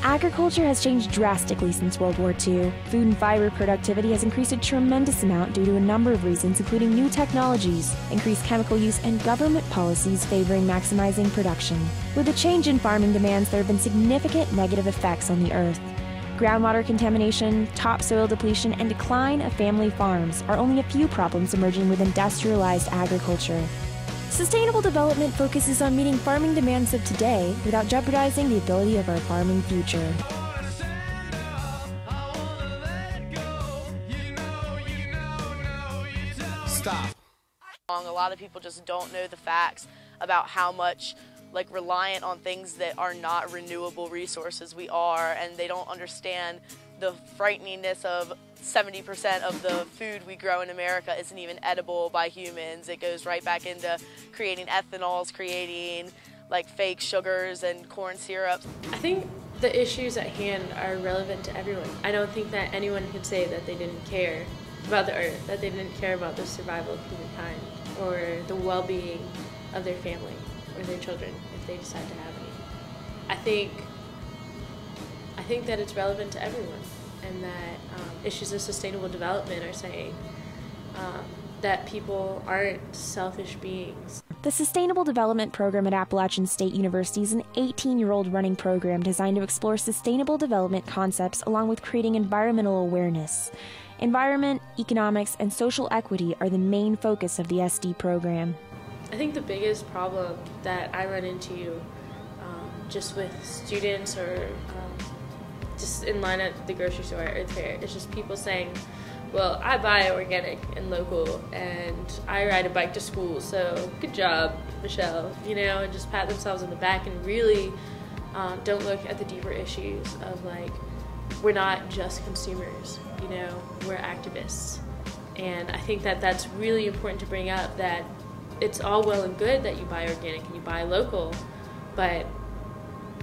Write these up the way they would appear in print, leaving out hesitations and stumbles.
Agriculture has changed drastically since World War II. Food and fiber productivity has increased a tremendous amount due to a number of reasons, including new technologies, increased chemical use, and government policies favoring maximizing production. With the change in farming demands, there have been significant negative effects on the earth. Groundwater contamination, topsoil depletion, and decline of family farms are only a few problems emerging with industrialized agriculture. Sustainable development focuses on meeting farming demands of today without jeopardizing the ability of our farming future. Stop. A lot of people just don't know the facts about how much reliant on things that are not renewable resources we are, and they don't understand the frighteningness of 70% of the food we grow in America isn't even edible by humans. It goes right back into creating ethanols, creating fake sugars and corn syrups. I think the issues at hand are relevant to everyone. I don't think that anyone could say that they didn't care about the earth, that they didn't care about the survival of humankind or the well-being of their family or their children if they decide to have any. I think that it's relevant to everyone, and that issues of sustainable development are saying that people aren't selfish beings. The Sustainable Development Program at Appalachian State University is an 18-year-old running program designed to explore sustainable development concepts along with creating environmental awareness. Environment, economics, and social equity are the main focus of the SD program. I think the biggest problem that I run into just with students or just in line at the grocery store or fair, it's just people saying, well, I buy organic and local and I ride a bike to school, so good job, Michelle, and just pat themselves on the back and really don't look at the deeper issues of we're not just consumers, we're activists. And I think that that's really important to bring up, that it's all well and good that you buy organic and you buy local, but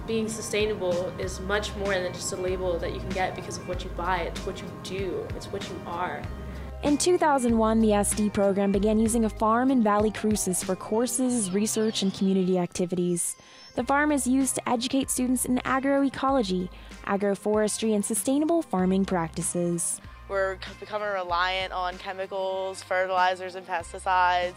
being sustainable is much more than just a label that you can get because of what you buy. It's what you do. It's what you are. In 2001, the SD program began using a farm in Valley Cruces for courses, research, and community activities. The farm is used to educate students in agroecology, agroforestry, and sustainable farming practices. We're becoming reliant on chemicals, fertilizers, and pesticides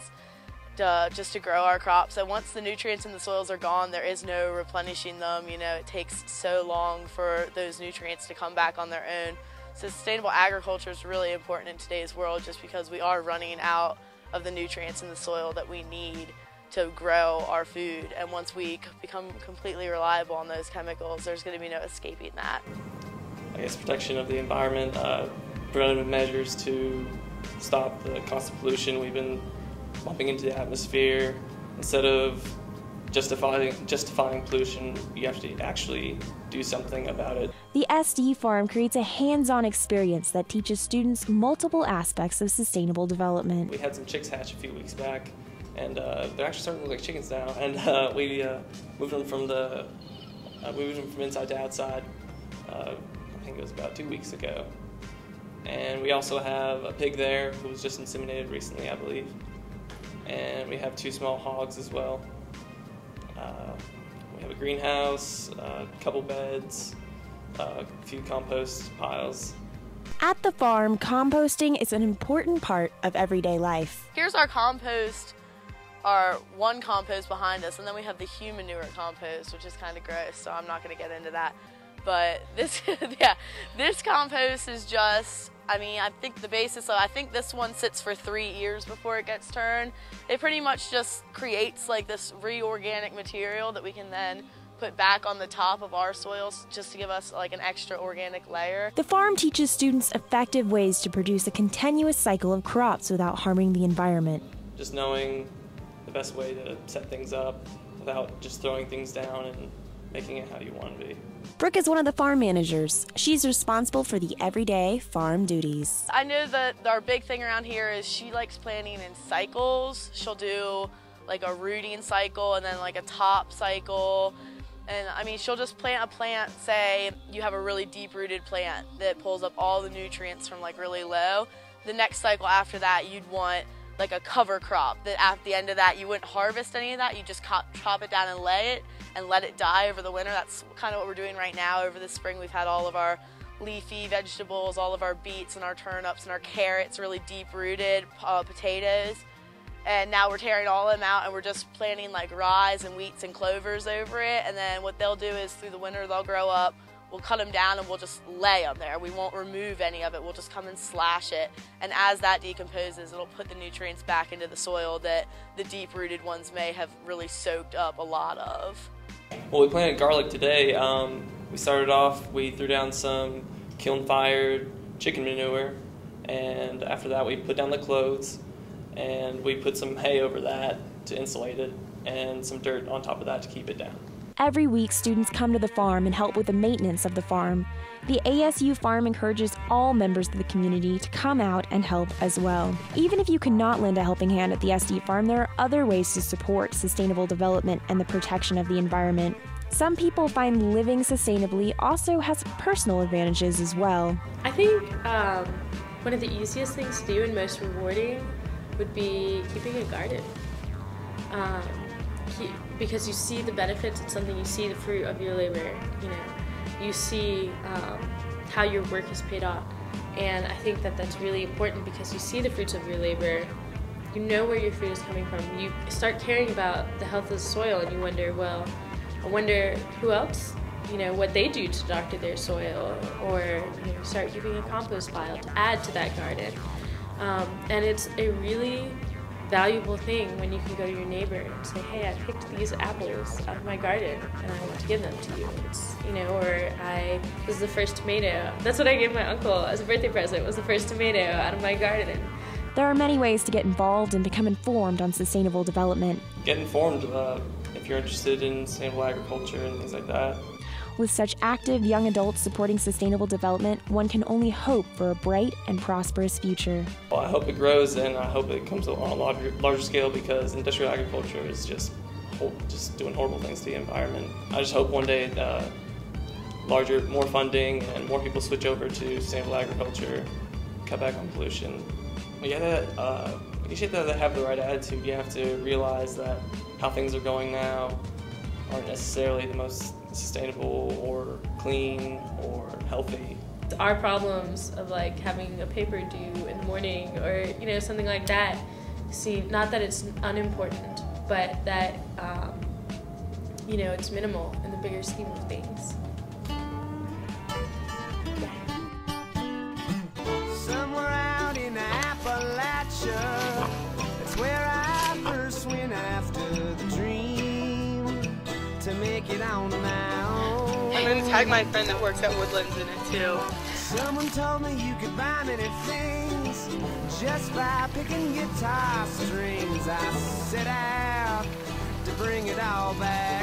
just to grow our crops. So once the nutrients in the soils are gone, there is no replenishing them. It takes so long for those nutrients to come back on their own. So sustainable agriculture is really important in today's world just because we are running out of the nutrients in the soil that we need to grow our food. And once we become completely reliable on those chemicals, there's going to be no escaping that. I guess protection of the environment, preventive measures to stop the constant pollution we've been bumping into the atmosphere. Instead of justifying pollution, you have to actually do something about it. The SD farm creates a hands-on experience that teaches students multiple aspects of sustainable development. We had some chicks hatch a few weeks back, and they're actually starting to look like chickens now. And we moved them from inside to outside. I think it was about 2 weeks ago. And we also have a pig there who was just inseminated recently, I believe. And we have 2 small hogs as well. We have a greenhouse, a couple beds, a few compost piles. At the farm, composting is an important part of everyday life. Here's our compost, our one compost behind us, and then we have the human manure compost, which is kind of gross, so I'm not going to get into that. But this, this compost is just, I think the basis of, I think this one sits for 3 years before it gets turned. It pretty much just creates this reorganic material that we can then put back on the top of our soils just to give us an extra organic layer. The farm teaches students effective ways to produce a continuous cycle of crops without harming the environment. Just knowing the best way to set things up without just throwing things down and making it how you want to be. Brooke is one of the farm managers. She's responsible for the everyday farm duties. I know that our big thing around here is she likes planting in cycles. She'll do a rooting cycle and then a top cycle. And she'll just plant a plant, say you have a really deep-rooted plant that pulls up all the nutrients from really low. The next cycle after that, you'd want a cover crop that at the end of that you wouldn't harvest any of that, you just chop it down and lay it, and let it die over the winter. That's kind of what we're doing right now. Over the spring, we've had all of our leafy vegetables, all of our beets and our turnips and our carrots, really deep-rooted potatoes. And now we're tearing all of them out, and we're just planting like rye and wheats and clovers over it. And then what they'll do is through the winter they'll grow up. We'll cut them down and we'll just lay them there. We won't remove any of it. We'll just come and slash it. And as that decomposes, it'll put the nutrients back into the soil that the deep-rooted ones may have really soaked up a lot of. Well, we planted garlic today. We started off, we threw down some kiln-fired chicken manure, and after that we put down the clothes, and we put some hay over that to insulate it, and some dirt on top of that to keep it down. Every week, students come to the farm and help with the maintenance of the farm. The ASU farm encourages all members of the community to come out and help as well. Even if you cannot lend a helping hand at the SD farm, there are other ways to support sustainable development and the protection of the environment. Some people find living sustainably also has personal advantages as well. I think one of the easiest things to do and most rewarding would be keeping a garden. Because you see the benefits of something, you see the fruit of your labor, you see how your work is paid off. And I think that that's really important because you see the fruits of your labor, you know where your food is coming from, you start caring about the health of the soil, and you wonder, well, I wonder who else, what they do to doctor their soil, or start keeping a compost pile to add to that garden. And it's a really valuable thing when you can go to your neighbor and say, hey, I picked these apples out of my garden and I want to give them to you. It's, or this is the first tomato. That's what I gave my uncle as a birthday present, was the first tomato out of my garden. There are many ways to get involved and become informed on sustainable development. Get informed if you're interested in sustainable agriculture and things like that. With such active young adults supporting sustainable development, one can only hope for a bright and prosperous future. Well, I hope it grows, and I hope it comes on a larger scale, because industrial agriculture is just doing horrible things to the environment. I just hope one day more funding and more people switch over to sustainable agriculture, cut back on pollution. You have to have the right attitude. You have to realize that how things are going now aren't necessarily the most sustainable or clean or healthy. Our problems of like having a paper due in the morning or something like that, not that it's unimportant, but that it's minimal in the bigger scheme of things. Somewhere out in Appalachia, that's where I first went after the dream to make it on the mound. I'm going to tag my friend that works at Woodlands in it too. Someone told me you could buy many things just by picking guitar strings. I set out to bring it all back.